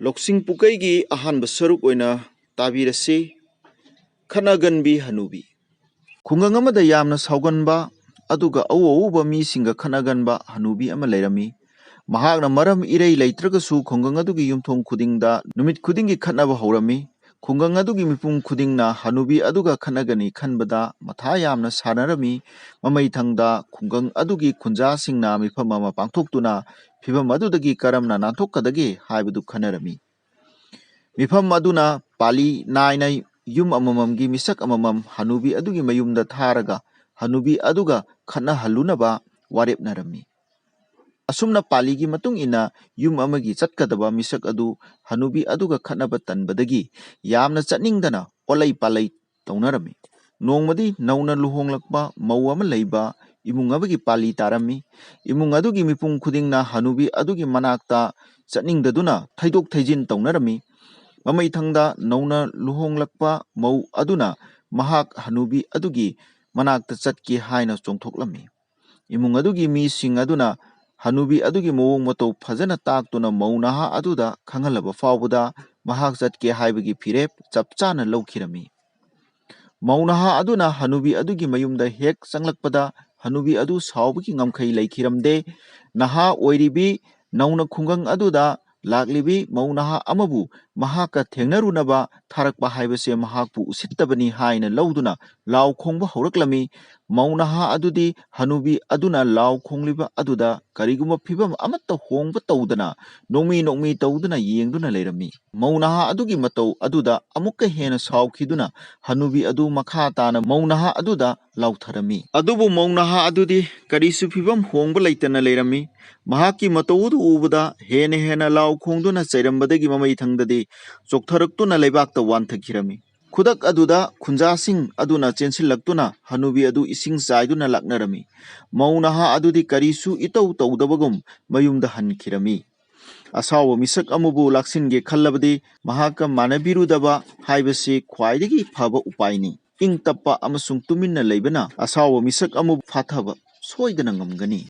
ꯂꯧꯁꯤꯡ ꯄꯨꯀꯩꯒꯤ ꯑꯍꯥꯟꯕ ꯁꯔꯨꯛ ꯑꯣꯏꯅ ꯇꯥꯕꯤꯔꯁꯤ ꯈꯠꯅꯒꯟꯕꯤ ꯍꯅꯨꯕꯤ꯫ ꯈꯨꯡꯒꯪ ꯑꯃꯗ ꯌꯥꯝꯅ ꯁꯥꯎꯒꯟꯕ ꯑꯗꯨꯒ ꯑꯎ-ꯑꯎꯕ ꯃꯤꯁꯤꯡꯒ ꯈꯠꯅꯒꯟꯕ ꯍꯅꯨꯕꯤ ꯑꯃ ꯂꯩꯔꯝꯃꯤ꯫ ꯃꯍꯥꯛꯅ ꯃꯔꯝ ꯏꯔꯩ ꯂꯩꯇ꯭ꯔꯒꯁꯨ ꯈꯨꯡꯒꯪ ꯑꯗꯨꯒꯤ ꯌꯨꯝꯊꯣꯡ ꯈꯨꯗꯤꯡꯗ ꯅꯨꯃꯤꯠ ꯈꯨꯗꯤꯡꯒꯤ ꯈꯠꯅꯕ ꯍꯧꯔꯝꯃꯤ꯫ ꯈꯨꯡꯒꯪ ꯑꯗꯨꯒꯤ ꯃꯤꯄꯨꯝ ꯈꯨꯗꯤꯡꯅ ꯍꯅꯨꯕꯤ ꯑꯗꯨꯒ ꯈꯠꯅꯒꯅꯤ ꯈꯟꯕꯗ ꯃꯊꯥ ꯌꯥꯝꯅ ꯁꯥꯅꯔꯝꯃꯤ꯫ ꯃꯃꯩꯊꯪꯗ ꯈꯨꯡꯒꯪ ꯑꯗꯨꯒꯤ ꯈꯨꯟꯖꯥꯁꯤꯡꯅ ꯃꯤꯐꯝ ꯑꯃ ꯄꯥꯡꯊꯣꯛꯇꯨꯅ ꯐꯤꯚꯝ ꯑꯗꯨꯗꯒꯤ ꯀꯔꯝꯅ ꯅꯥꯟꯊꯣꯛꯀꯗꯒꯦ ꯍꯥꯏꯕꯗꯨ ꯈꯟꯅꯔꯝꯃꯤ꯫ ꯃꯤꯐꯝ ꯑꯗꯨꯅ ꯄꯥꯂꯤ ꯅꯥꯏꯅ ꯌꯨꯝ ꯑꯃꯃꯝꯒꯤ ꯃꯤꯁꯛ ꯑꯃꯃꯝ ꯍꯅꯨꯕꯤ ꯑꯗꯨꯒꯤ ꯃꯌꯨꯝꯗ ꯊꯥꯔꯒ ꯍꯅꯨꯕꯤ ꯑꯗꯨꯒ ꯈꯠꯅꯍꯜꯂꯨꯅꯕ ꯋꯥꯔꯦꯞꯅꯔꯝꯃꯤ꯫ ꯑꯁꯨꯝꯅ ꯄꯥꯂꯤꯒꯤ ꯃꯇꯨꯡ ꯏꯟꯅ ꯌꯨꯝ ꯑꯃꯒꯤ ꯆꯠꯀꯗꯕ ꯃꯤꯁꯛ ꯑꯗꯨ ꯍꯅꯨꯕꯤ ꯑꯗꯨꯒ ꯈꯠꯅꯕ ꯇꯟꯕꯗꯒꯤ ꯌꯥꯝꯅ ꯆꯠꯅꯤꯡꯗꯅ ꯑꯣꯠꯂꯩ ꯄꯥꯂꯩ ꯇꯧꯅꯔꯝꯃꯤ꯫ ꯅꯣꯡꯃꯗꯤ ꯅꯧꯅ ꯂꯨꯍꯣꯡꯂꯛꯄ ꯃꯧ ꯑꯃ ꯂꯩꯕ ꯏꯃꯨꯡ ꯑꯃꯒꯤ ꯄꯥꯂꯤ ꯇꯥꯔꯝꯃꯤ꯫ ꯏꯃꯨꯡ ꯑꯗꯨꯒꯤ ꯃꯤꯄꯨꯝ ꯈꯨꯗꯤꯡꯅ ꯍꯅꯨꯕꯤ ꯑꯗꯨꯒꯤ ꯃꯅꯥꯛꯇ ꯆꯠꯅꯤꯡꯗꯗꯨꯅ ꯊꯩꯗꯣꯛ ꯊꯩꯖꯤꯟ ꯇꯧꯅꯔꯝꯃꯤ꯫ ꯃꯃꯩꯊꯪꯗ ꯅꯧꯅ ꯂꯨꯍꯣꯡꯂꯛꯄ ꯃꯧ ꯑꯗꯨꯅ ꯃꯍꯥꯛ ꯍꯅꯨꯕꯤ ꯑꯗꯨꯒꯤ ꯃꯅꯥꯛꯇ ꯆꯠꯀꯦ ꯍꯥꯏꯅ ꯆꯣꯡꯊꯣꯛꯂꯝꯃꯤ꯫ ꯏꯃꯨꯡ ꯑꯗꯨꯒꯤ ꯃꯤꯁꯤꯡ ꯑꯗꯨꯅ ꯍꯅꯨꯕꯤ ꯑꯗꯨꯒꯤ ꯃꯑꯣꯡ ꯃꯇꯧ ꯐꯖꯅ ꯇꯥꯛꯇꯨꯅ ꯃꯧ ꯅꯍꯥ ꯑꯗꯨꯗ ꯈꯪꯍꯜꯂꯕ ꯐꯥꯎꯕꯗ ꯃꯍꯥꯛ ꯆꯠꯀꯦ ꯍꯥꯏꯕꯒꯤ ꯐꯤꯔꯦꯞ ꯆꯞ ꯆꯥꯅ ꯂꯧꯈꯤꯔꯝꯃꯤ꯫ ꯃꯧ ꯅꯍꯥ ꯑꯗꯨꯅ ꯍꯅꯨꯕꯤ ꯑꯗꯨꯒꯤ ꯃꯌꯨꯝꯗ ꯍꯦꯛ ꯆꯪꯂꯛꯄꯗ ꯍꯅꯨꯕꯤ ꯑꯗꯨ ꯁꯥꯎꯕꯒꯤ ꯉꯝꯈꯩ ꯂꯩꯈꯤꯔꯝꯗꯦ꯫ ꯅꯍꯥ ꯑꯣꯏꯔꯤꯕꯤ ꯅꯧꯅ ꯈꯨꯡꯒꯪ ꯑꯗꯨꯗ ꯂꯥꯛꯂꯤꯕꯤ ꯃꯧ ꯅꯍꯥ ꯑꯃꯕꯨ ꯃꯍꯥꯛꯀ ꯊꯦꯡꯅꯔꯨꯅꯕ ꯊꯥꯔꯛꯄ ꯍꯥꯏꯕꯁꯦ ꯃꯍꯥꯛꯄꯨ ꯎꯁꯤꯠꯇꯕꯅꯤ ꯍꯥꯏꯅ ꯂꯧꯗꯨꯅ ꯂꯥꯎ ꯈꯣꯡꯕ ꯍꯧꯔꯛꯂꯝꯃꯤ꯫ ꯃꯧ ꯅꯍꯥ ꯑꯗꯨꯗꯤ ꯍꯅꯨꯕꯤ ꯑꯗꯨꯅ ꯂꯥꯎ ꯈꯣꯡꯂꯤꯕ ꯑꯗꯨꯗ ꯀꯔꯤꯒꯨꯝꯕ ꯐꯤꯚꯝ ꯑꯃꯠꯇ ꯍꯣꯡꯕ ꯇꯧꯗꯅ ꯅꯣꯛꯃꯤ ꯇꯧꯗꯨꯅ ꯌꯦꯡꯗꯨꯅ ꯂꯩꯔꯝꯃꯤ꯫ ꯃꯧ ꯅꯍꯥ ꯑꯗꯨꯒꯤ ꯃꯇꯧ ꯑꯗꯨꯗ ꯑꯃꯨꯛꯀ ꯍꯦꯟꯅ ꯁꯥꯎꯈꯤꯗꯨꯅ ꯍꯅꯨꯕꯤ ꯑꯗꯨ ꯃꯈꯥ ꯇꯥꯅ ꯃꯧ ꯅꯍꯥ ꯑꯗꯨꯗ ꯂꯥꯎꯊꯔꯝꯃꯤ꯫ ꯑꯗꯨꯕꯨ ꯃꯧ ꯅꯍꯥ ꯑꯗꯨꯗꯤ ꯀꯔꯤꯁꯨ ꯐꯤꯚꯝ ꯍꯣꯡꯕ ꯂꯩꯇꯅ ꯂꯩꯔꯝꯃꯤ꯫ ꯃꯍꯥꯛꯀꯤ ꯃꯇꯧ ꯑꯗꯨ ꯎꯕꯗ ꯍꯦꯟꯅ ꯂꯥꯎ ꯈꯣꯡꯗꯨꯅ ꯆꯩꯔꯝꯕꯗꯒꯤ ꯃꯃꯩꯊꯪꯗꯗꯤ ꯆꯣꯛꯊꯔꯛꯇꯨꯅ ꯂꯩꯕꯥꯛꯇ ꯋꯥꯟꯊꯈꯤꯔꯝꯃꯤ꯫ ꯈꯨꯗꯛ ꯑꯗꯨꯗ ꯈꯨꯟꯖꯥꯁꯤꯡ ꯑꯗꯨꯅ ꯆꯦꯟꯁꯤꯜꯂꯛꯇꯨꯅ ꯍꯅꯨꯕꯤ ꯑꯗꯨ ꯏꯁꯤꯡ ꯆꯥꯏꯗꯨꯅ ꯂꯥꯛꯅꯔꯝꯃꯤ꯫ ꯃꯧ ꯅꯍꯥ ꯑꯗꯨꯗꯤ ꯀꯔꯤꯁꯨ ꯏꯇꯧ ꯇꯧꯗꯕꯒꯨꯝ ꯃꯌꯨꯝꯗ ꯍꯟꯈꯤꯔꯝꯃꯤ꯫ ꯑꯁꯥꯎꯕ ꯃꯤꯁꯛ ꯑꯃꯕꯨ ꯂꯥꯛꯁꯤꯟꯒꯦ ꯈꯜꯂꯕꯗꯤ ꯃꯍꯥꯛꯀ ꯃꯥꯟꯅꯕꯤꯔꯨꯗꯕ ꯍꯥꯏꯕꯁꯤ ꯈ꯭ꯋꯥꯏꯗꯒꯤ ꯐꯕ ꯎꯄꯥꯏꯅꯤ꯫ ꯏꯪ ꯇꯞꯄ ꯑꯃꯁꯨꯡ ꯇꯨꯃꯤꯟꯅ ꯂꯩꯕꯅ ꯑꯁꯥꯎꯕ ꯃꯤꯁꯛ ꯑꯃꯕꯨ ꯐꯥꯊꯕ ꯁꯣꯏꯗꯅ ꯉꯝꯒꯅꯤ꯫